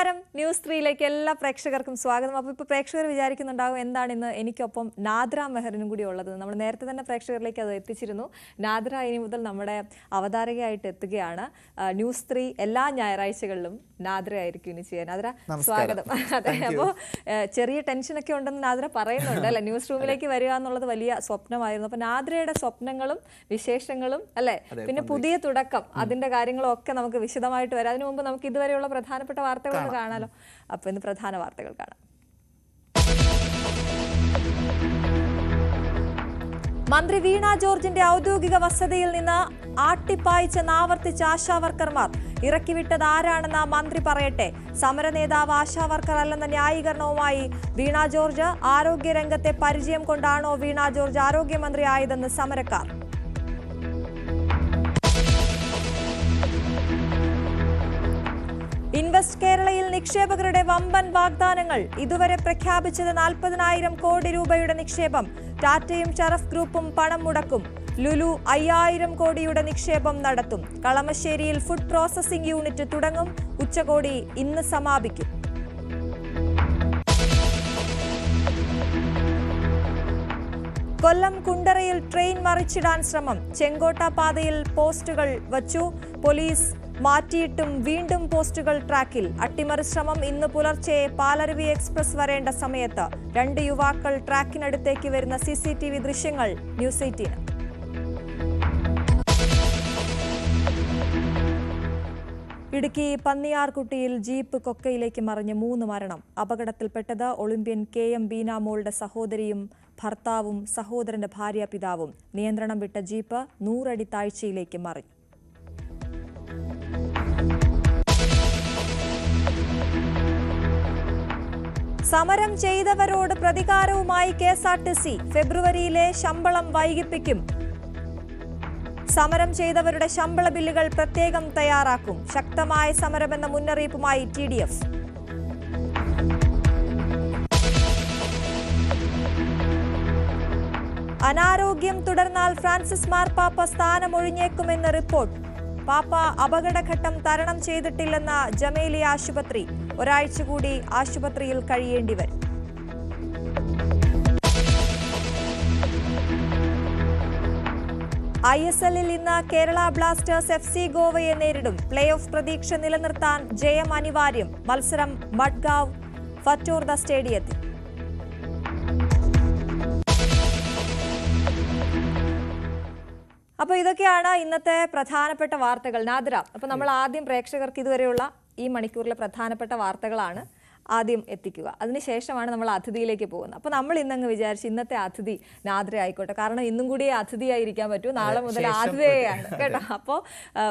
നമസ്കാരം ന്യൂസ് 3ലേക്ക് എല്ലാ പ്രേക്ഷകർക്കും സ്വാഗതം. അപ്പോൾ ഇപ്പോൾ പ്രേക്ഷകർ വിചാരിക്കുന്നുണ്ടാകും എന്താണ് ഇന്ന് എനിക്കൊപ്പം നാദ്ര മെഹറിനും കൂടി ഉള്ളത്. നമ്മൾ നേരത്തെ തന്നെ പ്രേക്ഷകരിലേക്ക് അത് എത്തിച്ചിരുന്നു. നാദ്ര ഇനി മുതൽ നമ്മുടെ അവതാരകയായിട്ട് എത്തുകയാണ്. ന്യൂസ് 3 എല്ലാ ഞായറാഴ്ചകളിലും നാദ്ര ആയിരിക്കും ഇനി ചെയ്യാൻ. നാദ്ര സ്വാഗതം. അതെ, അപ്പോൾ ചെറിയ ടെൻഷനൊക്കെ ഉണ്ടെന്ന് നാദ്ര പറയുന്നുണ്ട് അല്ലെ, ന്യൂസ് റൂമിലേക്ക് വരിക എന്നുള്ളത് വലിയ സ്വപ്നമായിരുന്നു. അപ്പോൾ നാദ്രയുടെ സ്വപ്നങ്ങളും വിശേഷങ്ങളും അല്ലെ, പിന്നെ പുതിയ തുടക്കം അതിന്റെ കാര്യങ്ങളും ഒക്കെ നമുക്ക് വിശദമായിട്ട് വരാം. അതിനു മുമ്പ് നമുക്ക് ഇതുവരെയുള്ള പ്രധാനപ്പെട്ട വാർത്തകൾ കാണാലോ. അപ്പൊ ഇന്ന് പ്രധാന വാർത്തകൾ കാണാം. മന്ത്രി വീണ ജോർജിന്റെ ഔദ്യോഗിക വസതിയിൽ നിന്ന് ആട്ടിപ്പായിച്ചെന്ന് ആവർത്തിച്ച ആശാവർക്കർമാർ. ഇറക്കിവിട്ടത് ആരാണെന്ന മന്ത്രി പറയട്ടെ. സമര നേതാവ് ആശാവർക്കർ അല്ലെന്ന ന്യായീകരണവുമായി വീണ ജോർജ്. ആരോഗ്യരംഗത്തെ പരിചയം കൊണ്ടാണോ വീണ ജോർജ് ആരോഗ്യമന്ത്രി ആയതെന്ന് സമരക്കാർ. ഇൻവെസ്റ്റ് കേരളയിൽ നിക്ഷേപകരുടെ വമ്പൻ വാഗ്ദാനങ്ങൾ. ഇതുവരെ പ്രഖ്യാപിച്ചത് 40,000 കോടി രൂപയുടെ നിക്ഷേപം. ടാറ്റയും ഷറഫ് ഗ്രൂപ്പും പണം മുടക്കും. ലുലു 5,000 കോടിയുടെ നിക്ഷേപം നടത്തും. കളമശ്ശേരിയിൽ ഫുഡ് പ്രോസസിംഗ് യൂണിറ്റ് തുടങ്ങും. ഉച്ചകോടി ഇന്ന് സമാപിക്കും. കൊല്ലം കുണ്ടറയിൽ ട്രെയിൻ മറിച്ചിടാൻ ശ്രമം. ചെങ്കോട്ട പാതയിൽ പോസ്റ്റുകൾ വച്ചു. പോലീസ് മാറ്റിയിട്ടും വീണ്ടും പോസ്റ്റുകൾ ട്രാക്കിൽ. അട്ടിമറി ശ്രമം. ഇന്ന് പുലർച്ചെ പാലരുവി എക്സ്പ്രസ് വരേണ്ട സമയത്ത് 2 യുവാക്കൾ ട്രാക്കിനടുത്തേക്ക് വരുന്ന CCTV ദൃശ്യങ്ങൾ ന്യൂസ് 18. ഇടുക്കി പന്നിയാർകുട്ടിയിൽ ജീപ്പ് കൊക്കയിലേക്ക് മറിഞ്ഞ് 3 മരണം. അപകടത്തിൽപ്പെട്ടത് ഒളിമ്പ്യൻ KM ബീന മോളുടെ സഹോദരിയും ഭർത്താവും സഹോദരന്റെ ഭാര്യ പിതാവും. നിയന്ത്രണം വിട്ട ജീപ്പ് 100 അടി താഴ്ചയിലേക്ക് മറിഞ്ഞു. സമരം ചെയ്തവരോട് പ്രതികാരവുമായി KSRTC. ഫെബ്രുവരിയിലെ ശമ്പളം വൈകിപ്പിക്കും. സമരം ചെയ്തവരുടെ ശമ്പള ബില്ലുകൾ പ്രത്യേകം തയ്യാറാക്കും. ശക്തമായ സമരമെന്ന മുന്നറിയിപ്പുമായി TDF. അനാരോഗ്യം തുടർന്നാൽ ഫ്രാൻസിസ് മാർപ്പാപ്പ സ്ഥാനമൊഴിഞ്ഞേക്കുമെന്ന് റിപ്പോർട്ട്. പാപ്പ അപകടഘട്ടം തരണം ചെയ്തിട്ടില്ലെന്ന ജമേലിയ ആശുപത്രി. ഒരാഴ്ച കൂടി ആശുപത്രിയിൽ കഴിയേണ്ടി വരും. ISLൽ ഇന്ന് കേരള ബ്ലാസ്റ്റേഴ്സ് FC ഗോവയെ നേരിടും. പ്ലേ ഓഫ് പ്രതീക്ഷ നിലനിർത്താൻ ജയം അനിവാര്യം. മത്സരം മഡ്ഗാവ് ഫറ്റോർദ സ്റ്റേഡിയത്തിൽ. അപ്പോൾ ഇതൊക്കെയാണ് ഇന്നത്തെ പ്രധാനപ്പെട്ട വാർത്തകൾ. നാദ്ര, അപ്പോൾ നമ്മൾ ആദ്യം പ്രേക്ഷകർക്ക് ഇതുവരെയുള്ള ഈ മണിക്കൂറിലെ പ്രധാനപ്പെട്ട വാർത്തകളാണ് ആദ്യം എത്തിക്കുക. അതിനുശേഷമാണ് നമ്മൾ അതിഥിയിലേക്ക് പോകുന്നത്. അപ്പോൾ നമ്മൾ ഇന്നങ്ങ് വിചാരിച്ചു ഇന്നത്തെ അതിഥി നാദ്ര ആയിക്കോട്ടെ, കാരണം ഇന്നും കൂടി അതിഥിയായിരിക്കാൻ പറ്റൂ. നാളെ മുതൽ ആതിഥേയാണ് കേട്ടോ. അപ്പോൾ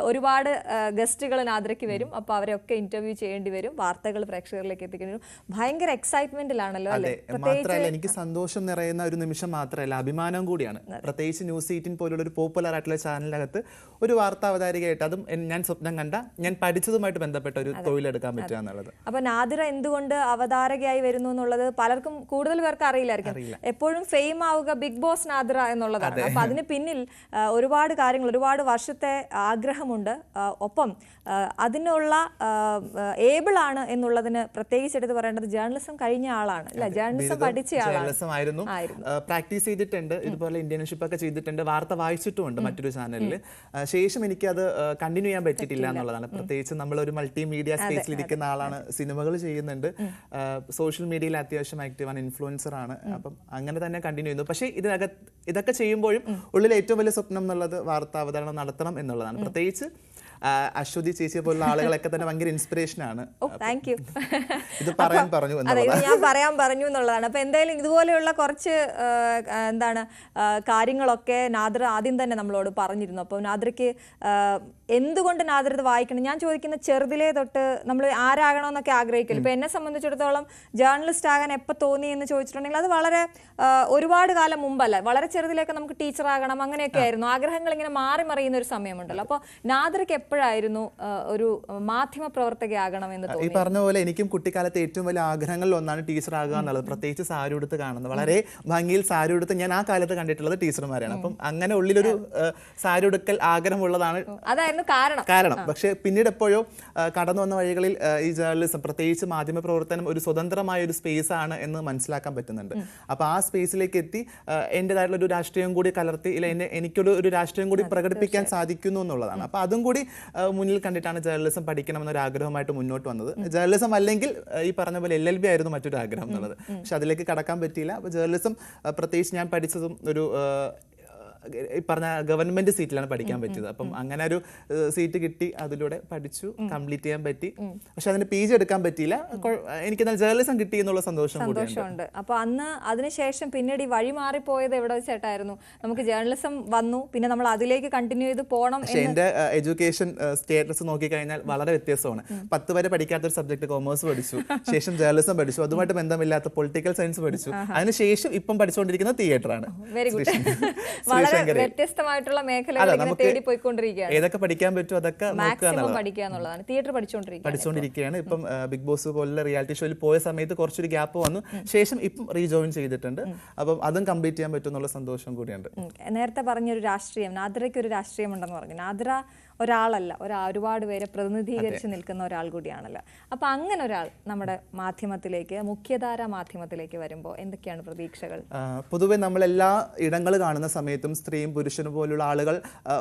ഒരുപാട് ഗസ്റ്റുകൾ നാദ്രയ്ക്ക് വരും. അപ്പോൾ അവരെയൊക്കെ ഇന്റർവ്യൂ ചെയ്യേണ്ടി വരും. വാർത്തകൾ പ്രേക്ഷകരിലേക്ക് എത്തിക്കേണ്ടി വരും. ഭയങ്കര എക്സൈറ്റ്മെന്റിലാണല്ലോ അല്ലേ? മാത്രമല്ല, എനിക്ക് സന്തോഷം നിറയുന്ന ഒരു നിമിഷം മാത്രമല്ല, അഭിമാനം കൂടിയാണ്. പ്രത്യേകിച്ച് ന്യൂസ് 18 പോലുള്ള ഒരു പോപ്പുലർ ആയിട്ടുള്ള ചാനലിനകത്ത് ഒരു വാർത്താ അവതാരികയായിട്ട്, അതും ഞാൻ സ്വപ്നം കണ്ട, ഞാൻ പഠിച്ചതുമായിട്ട് ബന്ധപ്പെട്ട ഒരു തൊഴിലെടുക്കാൻ പറ്റുക എന്നുള്ളത്. അപ്പോൾ നാദ്ര എന്തുകൊണ്ട് അവതാരകയായി വരുന്നു എന്നുള്ളത് പലർക്കും, കൂടുതൽ പേർക്ക് അറിയില്ലായിരിക്കും. എപ്പോഴും ഫെയിം ആവുക ബിഗ് ബോസ് നാദ്ര എന്നുള്ളതാണ്. അപ്പൊ അതിന് പിന്നിൽ ഒരുപാട് കാര്യങ്ങൾ, ഒരുപാട് വർഷത്തെ ആഗ്രഹമുണ്ട്. ഒപ്പം അതിനുള്ള ഏബിൾ ആണ് എന്നുള്ളതിന് പ്രത്യേകിച്ച് എടുത്ത് പറയേണ്ടത് ജേർണലിസം കഴിഞ്ഞ ആളാണ് അല്ലെ, ജേർണലിസം പഠിച്ച ആളാണ്, പ്രാക്ടീസ് ചെയ്തിട്ടുണ്ട്, ഇതുപോലെ ഇന്റേൺഷിപ്പ് ഒക്കെ ചെയ്തിട്ടുണ്ട്, വാർത്ത വായിച്ചിട്ടുമുണ്ട് മറ്റൊരു ചാനലിൽ. ശേഷം എനിക്കത് കണ്ടിന്യൂ ചെയ്യാൻ പറ്റിയിട്ടില്ല എന്നുള്ളതാണ്. പ്രത്യേകിച്ച് നമ്മൾ ഒരു മൾട്ടിമീഡിയ സ്പേസിൽ ഇരിക്കുന്ന ആളാണ്, സിനിമകൾ ചെയ്യുന്നുണ്ട്, സോഷ്യൽ മീഡിയയിൽ അത്യാവശ്യം ആക്റ്റീവാണ്, ഇൻഫ്ലുവൻസർ ആണ്. അപ്പം അങ്ങനെ തന്നെ കണ്ടിന്യൂ ചെയ്യുന്നു. പക്ഷേ ഇതൊക്കെ ചെയ്യുമ്പോഴും ഉള്ളിൽ ഏറ്റവും വലിയ സ്വപ്നം എന്നുള്ളത് വാർത്താ അവതരണം നടത്തണം എന്നുള്ളതാണ്. പ്രത്യേകിച്ച് അശ്വതി ചേച്ചിയെ പോലുള്ള ആളുകളൊക്കെ തന്നെ ഭയങ്കര ഇൻസ്പിറേഷൻ ആണ്. ഇത് പറയാൻ പറഞ്ഞു എന്നുള്ളതാണ്. അപ്പൊ എന്തായാലും ഇതുപോലെയുള്ള കുറച്ച് കാര്യങ്ങളൊക്കെ നാദ്ര ആദ്യം തന്നെ നമ്മളോട് പറഞ്ഞിരുന്നു. അപ്പോൾ നാദ്രയ്ക്ക് എന്തുകൊണ്ട് നാദ്ര ഇത് വായിക്കണം? ഞാൻ ചോദിക്കുന്ന ചെറുതിലേ തൊട്ട് നമ്മൾ ആരാകണമെന്നൊക്കെ ആഗ്രഹിക്കില്ല. ഇപ്പൊ എന്നെ സംബന്ധിച്ചിടത്തോളം ജേർണലിസ്റ്റ് ആകാൻ എപ്പോൾ തോന്നി എന്ന് ചോദിച്ചിട്ടുണ്ടെങ്കിൽ അത് വളരെ ഒരുപാട് കാലം മുമ്പല്ല, വളരെ ചെറുതിലേക്ക് നമുക്ക് ടീച്ചർ ആകണം അങ്ങനെയൊക്കെ ആയിരുന്നു. ആഗ്രഹങ്ങൾ ഇങ്ങനെ മാറി മറിയുന്ന ഒരു സമയമുണ്ടല്ലോ. അപ്പോൾ നാദ്രയ്ക്ക് എപ്പോഴായിരുന്നു ഒരു മാധ്യമ പ്രവർത്തകയാകണമെന്ന് ഈ തോന്നി? പറഞ്ഞ പോലെ എനിക്കും കുട്ടിക്കാലത്ത് ഏറ്റവും വലിയ ആഗ്രഹങ്ങളിൽ ഒന്നാണ് ടീച്ചർ ആകുക എന്നുള്ളത്. പ്രത്യേകിച്ച് സാരി ഉടുത്ത് കാണുന്നത്, വളരെ ഭംഗിയിൽ സാരി ഉടുത്ത് ഞാൻ ആ കാലത്ത് കണ്ടിട്ടുള്ളത് ടീച്ചർമാരാണ്. അപ്പം അങ്ങനെ ഉള്ളിലൊരു സാരി ഉടുക്കൽ ആഗ്രഹമുള്ളതാണ് അതായിരുന്നു കാരണം. പക്ഷെ പിന്നീട് എപ്പോഴോ കടന്നു വന്ന വഴികളിൽ ഈ ജേർണലിസം, പ്രത്യേകിച്ച് മാധ്യമ പ്രവർത്തനം ഒരു സ്വതന്ത്രമായ ഒരു സ്പേസ് ആണ് എന്ന് മനസ്സിലാക്കാൻ പറ്റുന്നുണ്ട്. അപ്പോൾ ആ സ്പേസിലേക്ക് എത്തി എൻ്റെതായിട്ടുള്ള ഒരു രാഷ്ട്രീയം കൂടി കലർത്തി, ഇല്ല എനിക്കൊരു രാഷ്ട്രീയം കൂടി പ്രകടിപ്പിക്കാൻ സാധിക്കുന്നു എന്നുള്ളതാണ്. അപ്പോൾ അതും കൂടി മുന്നിൽ കണ്ടിട്ടാണ് ജേർണലിസം പഠിക്കണമെന്നൊരു ആഗ്രഹമായിട്ട് മുന്നോട്ട് വന്നത്. ജേർണലിസം അല്ലെങ്കിൽ ഈ പറഞ്ഞ പോലെ LLB ആയിരുന്നു മറ്റൊരു ആഗ്രഹം എന്നുള്ളത്. പക്ഷെ അതിലേക്ക് കടക്കാൻ പറ്റിയില്ല. അപ്പോൾ ജേർണലിസം പ്രത്യേകിച്ച് ഞാൻ പഠിച്ചതും ഒരു ഈ പറഞ്ഞ ഗവൺമെന്റ് സീറ്റിലാണ് പഠിക്കാൻ പറ്റിയത്. അപ്പം അങ്ങനെ ഒരു സീറ്റ് കിട്ടി, അതിലൂടെ പഠിച്ചു, കംപ്ലീറ്റ് ചെയ്യാൻ പറ്റി. പക്ഷെ അതിന് PG എടുക്കാൻ പറ്റിയില്ല. എനിക്ക് ജേർണലിസം കിട്ടി എന്നുള്ള സന്തോഷമുണ്ട്. അപ്പൊ അന്ന് അതിനുശേഷം പിന്നീട് ഈ വഴി മാറിപ്പോയത് എവിടെ വെച്ചിട്ടായിരുന്നു? നമുക്ക് ജേർണലിസം വന്നു, പിന്നെ നമ്മൾ അതിലേക്ക് കണ്ടിന്യൂ ചെയ്ത് പോകണം. പക്ഷെ എന്റെ എഡ്യൂക്കേഷൻ സ്റ്റേറ്റസ് നോക്കിക്കഴിഞ്ഞാൽ വളരെ വ്യത്യാസമാണ്. 10 വരെ പഠിക്കാത്തൊരു സബ്ജക്ട് കോമേഴ്സ് പഠിച്ചു, ശേഷം ജേർണലിസം പഠിച്ചു, അതുമായിട്ട് ബന്ധമില്ലാത്ത പൊളിറ്റിക്കൽ സയൻസ് പഠിച്ചു, അതിനുശേഷം ഇപ്പം പഠിച്ചുകൊണ്ടിരിക്കുന്ന തിയേറ്റർ ആണ്. Very good. വ്യത്യസ്തമായിട്ടുള്ള മേഖലകൾ തേടി പോയിക്കൊണ്ടിരിക്കുകയാണ്. ഏതൊക്കെ പഠിക്കാൻ പറ്റും അതൊക്കെ മാക്സിമം പഠിക്കുക എന്നുള്ളതാണ്. തിയേറ്റർ പഠിച്ചുകൊണ്ടിരിക്കുകയാണ്. ഇപ്പം ബിഗ് ബോസ് പോലുള്ള റിയാലിറ്റി ഷോയിൽ പോയ സമയത്ത് കുറച്ചൊരു ഗ്യാപ്പ് വന്നു, ശേഷം ഇപ്പം റീജോയിൻ ചെയ്തിട്ടുണ്ട്. അപ്പം അതും കംപ്ലീറ്റ് ചെയ്യാൻ പറ്റും എന്നുള്ള സന്തോഷം കൂടിയുണ്ട്. നേരത്തെ പറഞ്ഞൊരു രാഷ്ട്രീയം, നാദ്രയ്ക്ക് ഒരു രാഷ്ട്രീയം ഉണ്ടെന്ന് പറഞ്ഞു. നാദ്ര ഒരാളല്ല, ഒരുപാട് പേരെ പ്രതിനിധീകരിച്ച് നിൽക്കുന്ന ഒരാൾ കൂടിയാണല്ലോ. അപ്പൊ അങ്ങനെ ഒരാൾ നമ്മുടെ മാധ്യമത്തിലേക്ക്, മുഖ്യധാരാ മാധ്യമത്തിലേക്ക് വരുമ്പോൾ എന്തൊക്കെയാണ് പ്രതീക്ഷകൾ? പൊതുവെ നമ്മളെല്ലാ ഇടങ്ങൾ കാണുന്ന സമയത്തും സ്ത്രീയും പുരുഷനും പോലുള്ള ആളുകൾ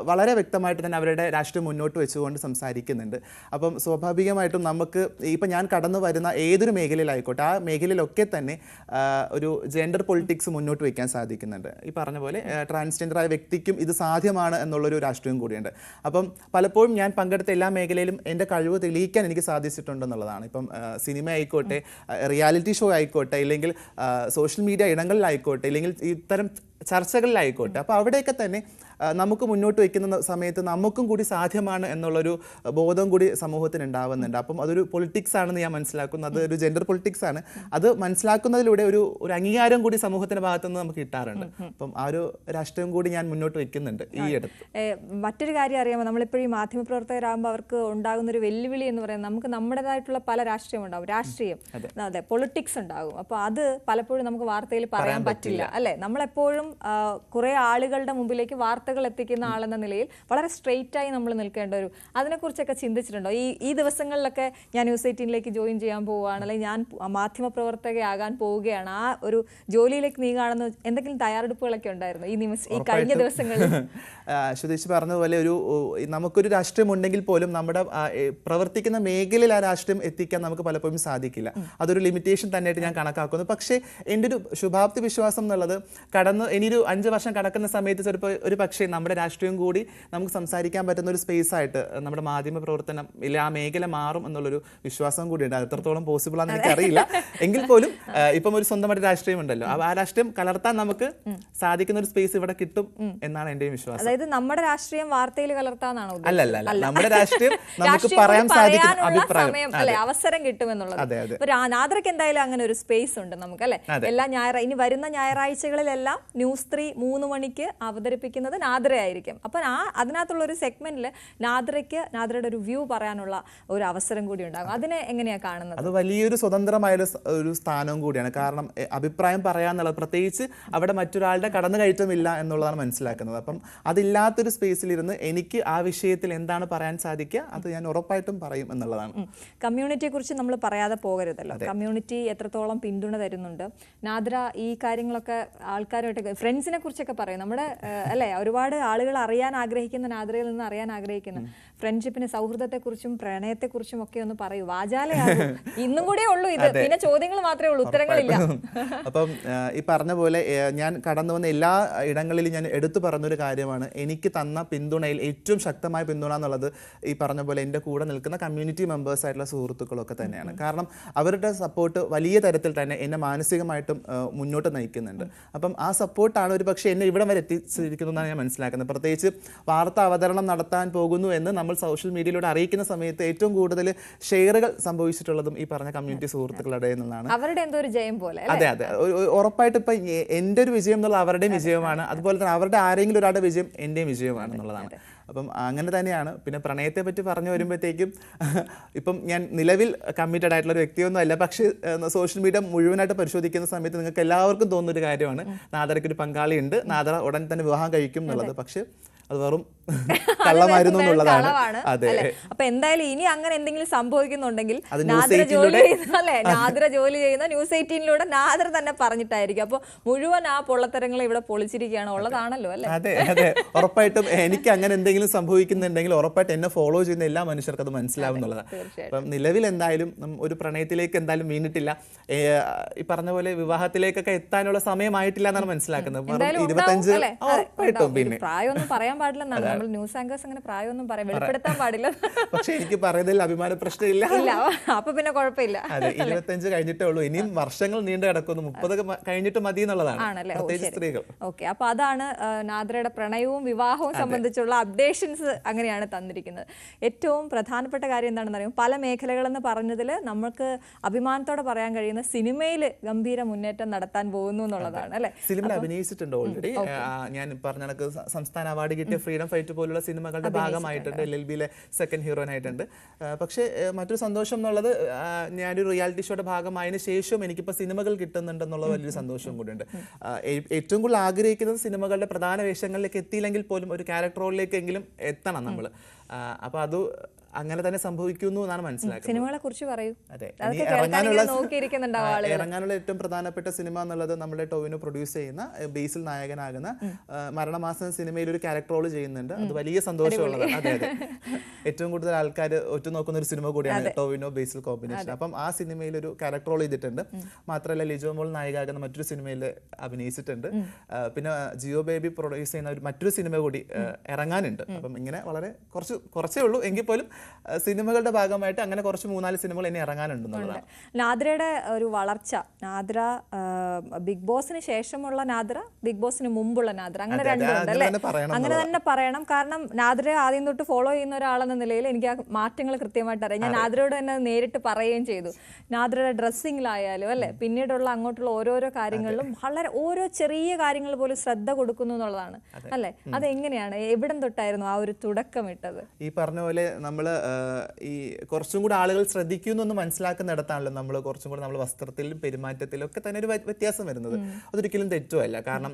വളരെ വ്യക്തമായിട്ട് തന്നെ അവരുടെ രാഷ്ട്രീയം മുന്നോട്ട് വെച്ചുകൊണ്ട് സംസാരിക്കുന്നുണ്ട്. അപ്പം സ്വാഭാവികമായിട്ടും നമുക്ക് ഇപ്പം ഞാൻ കടന്നു വരുന്ന ഏതൊരു മേഖലയിലായിക്കോട്ടെ, ആ മേഖലയിലൊക്കെ തന്നെ ഒരു ജെൻഡർ പൊളിറ്റിക്സ് മുന്നോട്ട് വയ്ക്കാൻ സാധിക്കുന്നുണ്ട്. ഈ പറഞ്ഞ പോലെ ട്രാൻസ്ജെൻഡറായ വ്യക്തിക്കും ഇത് സാധ്യമാണ് എന്നുള്ളൊരു രാഷ്ട്രീയം കൂടിയുണ്ട്. അപ്പം പലപ്പോഴും ഞാൻ പങ്കെടുത്ത എല്ലാ മേഖലയിലും എൻ്റെ കഴിവ് തെളിയിക്കാൻ എനിക്ക് സാധിച്ചിട്ടുണ്ടെന്നുള്ളതാണ്. ഇപ്പം സിനിമ ആയിക്കോട്ടെ, റിയാലിറ്റി ഷോ ആയിക്കോട്ടെ, ഇല്ലെങ്കിൽ സോഷ്യൽ മീഡിയ ഇടങ്ങളിലായിക്കോട്ടെ, ഇല്ലെങ്കിൽ ഇത്തരം ചർച്ചകളിലായിക്കോട്ടെ. അപ്പോൾ അവിടെയൊക്കെ തന്നെ നമുക്ക് മുന്നോട്ട് വയ്ക്കുന്ന സമയത്ത് നമുക്കും കൂടി സാധ്യമാണ് എന്നുള്ളൊരു ബോധം കൂടി സമൂഹത്തിന് ഉണ്ടാവുന്നുണ്ട്. അപ്പം അതൊരു പൊളിറ്റിക്സ് ആണെന്ന് ഞാൻ മനസ്സിലാക്കുന്നു. അത് ഒരു ജെൻഡർ പൊളിറ്റിക്സ് ആണ്. അത് മനസ്സിലാക്കുന്നതിലൂടെ ഒരു അംഗീകാരം കൂടി സമൂഹത്തിന്റെ ഭാഗത്തുനിന്ന് നമുക്ക് കിട്ടാറുണ്ട്. അപ്പം ആ ഒരു രാഷ്ട്രീയം കൂടി ഞാൻ മുന്നോട്ട് വെക്കുന്നുണ്ട് ഈ അടുത്ത്. മറ്റൊരു കാര്യം അറിയാമോ, നമ്മളിപ്പോഴും ഈ മാധ്യമപ്രവർത്തകരാകുമ്പോൾ അവർക്ക് ഉണ്ടാകുന്ന ഒരു വെല്ലുവിളി എന്ന് പറയുന്നത്, നമുക്ക് നമ്മുടേതായിട്ടുള്ള പല രാഷ്ട്രീയം ഉണ്ടാവും. അതെ, പൊളിറ്റിക്സ് ഉണ്ടാകും. അപ്പോൾ അത് പലപ്പോഴും നമുക്ക് വാർത്തയിൽ പറയാൻ പറ്റില്ല, അല്ലെ? നമ്മളെപ്പോഴും കുറെ ആളുകളുടെ മുമ്പിലേക്ക് വാർത്തകൾ എത്തിക്കുന്ന ആളെന്ന നിലയിൽ വളരെ സ്ട്രെയിറ്റ് ആയി നമ്മൾ നിൽക്കേണ്ട ഒരു, അതിനെക്കുറിച്ചൊക്കെ ചിന്തിച്ചിട്ടുണ്ടോ? ഈ ദിവസങ്ങളിലൊക്കെ ഞാൻ ന്യൂസ് 18ലേക്ക് ജോയിൻ ചെയ്യാൻ പോവുകയാണ്, അല്ലെങ്കിൽ ഞാൻ മാധ്യമപ്രവർത്തകയാകാൻ പോവുകയാണ്, ആ ഒരു ജോലിയിലേക്ക് നീങ്ങുകയാണെന്ന് എന്തെങ്കിലും തയ്യാറെടുപ്പുകളൊക്കെ ഉണ്ടായിരുന്നു ഈ കഴിഞ്ഞ ദിവസങ്ങളിൽ? സുധീഷ് പറഞ്ഞതുപോലെ നമുക്കൊരു രാഷ്ട്രീയം ഉണ്ടെങ്കിൽ പോലും നമ്മുടെ പ്രവർത്തിക്കുന്ന മേഖലയിൽ ആ രാഷ്ട്രീയം എത്തിക്കാൻ നമുക്ക് പലപ്പോഴും സാധിക്കില്ല. അതൊരു ലിമിറ്റേഷൻ തന്നെയായിട്ട് ഞാൻ കണക്കാക്കുന്നു. പക്ഷേ എൻ്റെ ഒരു ശുഭാപ്തി വിശ്വാസം എന്നുള്ളത് ഇനിയൊരു 5 വർഷം കടക്കുന്ന സമയത്ത് ചിലപ്പോൾ ഒരു പക്ഷേ നമ്മുടെ രാഷ്ട്രീയം കൂടി നമുക്ക് സംസാരിക്കാൻ പറ്റുന്ന ഒരു സ്പേസ് ആയിട്ട് നമ്മുടെ മാധ്യമ പ്രവർത്തനം ഇല്ല ആ മേഖല മാറും എന്നുള്ളൊരു വിശ്വാസം കൂടിയുണ്ട്. അത് എത്രത്തോളം പോസിബിൾ ആണെന്ന് എനിക്കറിയില്ല. എങ്കിൽ പോലും ഇപ്പം ഒരു സ്വന്തമായിട്ട് രാഷ്ട്രീയം ഉണ്ടല്ലോ, ആ രാഷ്ട്രീയം കലർത്താൻ നമുക്ക് സാധിക്കുന്ന ഒരു സ്പേസ് ഇവിടെ കിട്ടും എന്നാണ് എൻ്റെ വിശ്വാസം. അതായത് നമ്മുടെ രാഷ്ട്രീയം വാർത്തയിൽ കലർത്താനാണോ? അല്ല, നമ്മുടെ രാഷ്ട്രീയം നമുക്ക് പറയാൻ സാധിക്കും, അഭിപ്രായം, അവസരം കിട്ടുമെന്നുള്ളത്. നാദ്രയ്ക്ക് എന്തായാലും അങ്ങനെ ഒരു സ്പേസ് ഉണ്ട് നമുക്ക്, അല്ലെ? ഇനി വരുന്ന ഞായറാഴ്ചകളിലെല്ലാം ന്യൂസ് 3 3 മണിക്ക് അവതരിപ്പിക്കുന്നത് നാദ്രയായിരിക്കും. അപ്പം അതിനകത്തുള്ള ഒരു സെഗ്മെന്റിൽ നാദ്രയുടെ ഒരു വ്യൂ പറയാനുള്ള ഒരു അവസരം കൂടി ഉണ്ടാകും. അതിനെ എങ്ങനെയാണ് കാണുന്നത്? അത് വലിയൊരു സ്വതന്ത്രമായ ഒരു സ്ഥാനവും കൂടിയാണ്. കാരണം അഭിപ്രായം പറയാന്നുള്ളത്, പ്രത്യേകിച്ച് അവിടെ മറ്റൊരാളുടെ കടന്നുകയറ്റമില്ല എന്നുള്ളതാണ് മനസ്സിലാക്കുന്നത്. അപ്പം അതില്ലാത്തൊരു സ്പേസിലിരുന്ന് എനിക്ക് ആ വിഷയത്തിൽ എന്താണ് പറയാൻ സാധിക്കുക അത് ഞാൻ ഉറപ്പായിട്ടും പറയും എന്നുള്ളതാണ്. കമ്മ്യൂണിറ്റിയെ കുറിച്ച് നമ്മൾ പറയാതെ പോകരുതല്ലോ. കമ്മ്യൂണിറ്റി എത്രത്തോളം പിന്തുണ തരുന്നുണ്ട്? നാദ്ര ഈ കാര്യങ്ങളൊക്കെ ആൾക്കാരുമായിട്ട്, ഫ്രണ്ട്സിനെ കുറിച്ചൊക്കെ പറയും. നമ്മുടെ അല്ലെ, ഒരുപാട് ആളുകൾ അറിയാൻ ആഗ്രഹിക്കുന്ന, നാദ്രയിൽ നിന്ന് അറിയാൻ ആഗ്രഹിക്കുന്ന ഫ്രണ്ട്ഷിപ്പിനെ, സൗഹൃദത്തെക്കുറിച്ചും പ്രണയത്തെക്കുറിച്ചും ഒക്കെ ഒന്ന് പറയൂ. വാചാലയാകും. ഇന്നും കൂടെ ഉള്ളൂ ഇത്, പിന്നെ ചോദ്യങ്ങൾ മാത്രമേ ഉള്ളൂ, ഉത്തരങ്ങളില്ല. അപ്പം ഈ പറഞ്ഞ പോലെ ഞാൻ കടന്നു വന്ന എല്ലാ ഇടങ്ങളിലും ഞാൻ എടുത്തു പറഞ്ഞൊരു കാര്യമാണ്, എനിക്ക് തന്ന പിന്തുണയിൽ ഏറ്റവും ശക്തമായ പിന്തുണ എന്നുള്ളത് ഈ പറഞ്ഞ പോലെ എൻ്റെ കൂടെ നിൽക്കുന്ന കമ്മ്യൂണിറ്റി മെമ്പേഴ്സ് ആയിട്ടുള്ള സുഹൃത്തുക്കളൊക്കെ തന്നെയാണ്. കാരണം അവരുടെ സപ്പോർട്ട് വലിയ തരത്തിൽ തന്നെ എന്നെ മാനസികമായിട്ടും മുന്നോട്ട് നയിക്കുന്നുണ്ട്. അപ്പം ആ സപ്പോർട്ടാണ് ഒരു പക്ഷേ എന്നെ ഇവിടെ വരെ എത്തിച്ചിരിക്കുന്നതെന്നാണ് ഞാൻ മനസ്സിലാക്കുന്നത്. പ്രത്യേകിച്ച് വാർത്താ അവതരണം നടത്താൻ പോകുന്നു എന്ന് നമ്മൾ സോഷ്യൽ മീഡിയയിലൂടെ അറിയിക്കുന്ന സമയത്ത് ഏറ്റവും കൂടുതൽ ഷെയറുകൾ സംഭവിച്ചിട്ടുള്ളതും ഈ പറഞ്ഞ കമ്മ്യൂണിറ്റി സുഹൃത്തുക്കളുടെ നിന്നാണ്. അവരുടെ എന്തോ ഒരു ജയം പോലെ. അതെ, ഉറപ്പായിട്ട് ഇപ്പം എൻ്റെ ഒരു വിജയം എന്നുള്ള അവരുടെയും വിജയമാണ്. അതുപോലെ തന്നെ അവരുടെ ആരെങ്കിലും ഒരാളുടെ വിജയം എൻ്റെയും വിജയമാണ് എന്നുള്ളതാണ്. അപ്പം അങ്ങനെ തന്നെയാണ്. പിന്നെ പ്രണയത്തെ പറ്റി പറഞ്ഞു വരുമ്പോഴത്തേക്കും ഇപ്പം ഞാൻ നിലവിൽ കമ്മിറ്റഡ് ആയിട്ടുള്ള ഒരു വ്യക്തിയൊന്നും അല്ല. പക്ഷേ സോഷ്യൽ മീഡിയ മുഴുവനായിട്ട് പരിശോധിക്കുന്ന സമയത്ത് നിങ്ങൾക്ക് എല്ലാവർക്കും തോന്നുന്ന ഒരു കാര്യമാണ് നാദറയ്ക്ക് ഒരു പങ്കാളിയുണ്ട്, നാദറ ഉടൻ തന്നെ വിവാഹം കഴിക്കും എന്നുള്ളത്. പക്ഷെ അത് വെറും കള്ളമായിരുന്നു എന്നുള്ളതാണ്. അതെ. അപ്പൊ എന്തായാലും ഇനി അങ്ങനെ എന്തെങ്കിലും സംഭവിക്കുന്നുണ്ടെങ്കിൽ നാദിറ ജോലി ചെയ്യുന്ന ന്യൂസ് 18ലൂടെ നാദിറ തന്നെ പറഞ്ഞിട്ടായിരിക്കും. അപ്പൊ മുഴുവൻ ആ പൊള്ളത്തരങ്ങൾ ഇവിടെ പൊളിച്ചിരിക്കുകയാണ് ഉള്ളതാണല്ലോ അല്ലെ? അതെ അതെ, ഉറപ്പായിട്ടും എനിക്ക് അങ്ങനെ എന്തെങ്കിലും സംഭവിക്കുന്നുണ്ടെങ്കിൽ ഉറപ്പായിട്ട് എന്നെ ഫോളോ ചെയ്യുന്ന എല്ലാ മനുഷ്യർക്കും അത് മനസ്സിലാവും എന്നുള്ളതാണ്. അപ്പം നിലവിൽ എന്തായാലും ഒരു പ്രണയത്തിലേക്ക് എന്തായാലും വീണിട്ടില്ല. ഈ പറഞ്ഞ പോലെ വിവാഹത്തിലേക്കൊക്കെ എത്താനുള്ള സമയമായിട്ടില്ല എന്നാണ് മനസ്സിലാക്കുന്നത്. 25 ഉറപ്പായിട്ടും. പിന്നെ പ്രായമൊന്നും പറയാൻ പാടില്ലെന്നാണ് നമ്മൾ ന്യൂസ് ആങ്കേഴ്സ് അങ്ങനെ പ്രായമൊന്നും വെളിപ്പെടുത്താൻ പാടില്ല. പക്ഷെ എനിക്ക് പറയുന്നതിൽ അഭിമാന പ്രശ്നമില്ല. അപ്പൊ പിന്നെ കുഴപ്പമില്ല. അതെ, 25 കഴിഞ്ഞിട്ടേ ഉള്ളൂ. ഇനിയും വർഷങ്ങൾ നീണ്ടു കിടക്കുന്നു. 30 കഴിഞ്ഞിട്ട് മതി എന്നുള്ളതാണ്, പ്രത്യേകിച്ച് സ്ത്രീകൾ. ഓക്കെ, അപ്പൊ അതാണ് നാദ്രയുടെ പ്രണയവും വിവാഹവും സംബന്ധിച്ചുള്ള അപ്ഡേഷൻസ് അങ്ങനെയാണ് തന്നിരിക്കുന്നത്. ഏറ്റവും പ്രധാനപ്പെട്ട കാര്യം എന്താണെന്ന് അറിയാം, പല മേഖലകളെന്ന് പറഞ്ഞതിൽ നമുക്ക് അഭിമാനത്തോടെ പറയാൻ കഴിയുന്ന സിനിമയിൽ ഗംഭീര മുന്നേറ്റം നടത്താൻ പോകുന്നു എന്നുള്ളതാണ് അല്ലെ? സിനിമയിൽ അഭിനയിച്ചിട്ടുണ്ട് ഓൾറെഡി. ഞാൻ പറഞ്ഞ കണക്ക് സംസ്ഥാന അവാർഡ് കിട്ടിയ ഫ്രീഡം ഫൈറ്റ് പോലുള്ള സിനിമകളുടെ ഭാഗമായിട്ടുണ്ട്. LLBയിലെ സെക്കൻഡ് ഹീറോയിൻ ആയിട്ടുണ്ട്. പക്ഷേ മറ്റൊരു സന്തോഷം എന്നുള്ളത്, ഞാനൊരു റിയാലിറ്റി ഷോയുടെ ഭാഗമായതിനു ശേഷവും എനിക്കിപ്പോൾ സിനിമകൾ കിട്ടുന്നുണ്ടെന്നുള്ള വലിയൊരു സന്തോഷവും കൂടിയുണ്ട്. ഏറ്റവും കൂടുതൽ ആഗ്രഹിക്കുന്നത് സിനിമകളുടെ പ്രധാന വേഷങ്ങളിലേക്ക് എത്തിയില്ലെങ്കിൽ പോലും ഒരു ക്യാരക്ടർ റോളിലേക്കെങ്കിലും എത്തണം നമ്മൾ. അപ്പോൾ അത് അങ്ങനെ തന്നെ സംഭവിക്കുന്നു എന്നാണ് മനസ്സിലാക്കുന്നത്. സിനിമകളെ കുറിച്ച് പറയൂ. അതെ, ഇറങ്ങാനുള്ള ഏറ്റവും പ്രധാനപ്പെട്ട സിനിമ എന്നുള്ളത് നമ്മുടെ ടോവിനോ പ്രൊഡ്യൂസ് ചെയ്യുന്ന, ബേസിൽ നായകനാകുന്ന മരണമാസം സിനിമയിൽ ഒരു ക്യാരക്ടർ റോൾ ചെയ്യുന്നുണ്ട്. അത് വലിയ സന്തോഷമുള്ളതാണ്. അതെ അതെ, ഏറ്റവും കൂടുതൽ ആൾക്കാർ ഒറ്റുനോക്കുന്ന ഒരു സിനിമ കൂടിയാണ് ടോവിനോ ബേസിൽ കോമ്പിനേഷൻ. അപ്പം ആ സിനിമയിൽ ഒരു ക്യാരക്ടർ റോൾ ചെയ്തിട്ടുണ്ട്. മാത്രമല്ല ലിജോ മോൾ നായികയാകുന്ന മറ്റൊരു സിനിമയിൽ അഭിനയിച്ചിട്ടുണ്ട്. പിന്നെ ജിയോ ബേബി പ്രൊഡ്യൂസ് ചെയ്യുന്ന മറ്റൊരു സിനിമ കൂടി ഇറങ്ങാനുണ്ട്. അപ്പം ഇങ്ങനെ വളരെ കുറച്ചേ ഉള്ളൂ എങ്കിൽ പോലും സിനിമകളുടെ ഭാഗമായിട്ട് അങ്ങനെ കുറച്ച് 3-4 സിനിമകൾ ഇനി ഇറങ്ങാനുണ്ടെന്നുള്ളതാണ്. നാദ്രയുടെ ഒരു വളർച്ച, നാദ്ര ബിഗ് ബോസിന് ശേഷമുള്ള നാദ്ര, ബിഗ് ബോസിന് മുമ്പുള്ള നാദ്ര, അങ്ങനെ രണ്ടുണ്ട് അല്ലേ? അങ്ങനെ തന്നെ പറയണം. കാരണം നാദ്രയെ ആദ്യം തൊട്ട് ഫോളോ ചെയ്യുന്ന ഒരാളെന്ന നിലയിൽ എനിക്ക് ആ മാറ്റങ്ങൾ കൃത്യമായിട്ട് അറിയാം. ഞാൻ നാദ്രയോട് തന്നെ നേരിട്ട് പറയുകയും ചെയ്തു. നാദ്രയുടെ ഡ്രസ്സിങ്ങിലായാലും അല്ലെ, പിന്നീടുള്ള അങ്ങോട്ടുള്ള ഓരോരോ കാര്യങ്ങളിലും വളരെ ഓരോ ചെറിയ കാര്യങ്ങൾ പോലും ശ്രദ്ധ കൊടുക്കുന്നു എന്നുള്ളതാണ് അല്ലെ? അതെങ്ങനെയാണ്, എവിടം തൊട്ടായിരുന്നു ആ ഒരു തുടക്കമിട്ടത്? ഈ പറഞ്ഞ പോലെ നമ്മൾ ഈ കുറച്ചും കൂടി ആളുകൾ ശ്രദ്ധിക്കുന്നു മനസ്സിലാക്കുന്നിടത്താണല്ലോ നമ്മൾ കുറച്ചും കൂടി നമ്മൾ വസ്ത്രത്തിലും പെരുമാറ്റത്തിലും ഒക്കെ തന്നെ ഒരു വ്യത്യാസം വരുന്നത്. അതൊരിക്കലും തെറ്റുമല്ല. കാരണം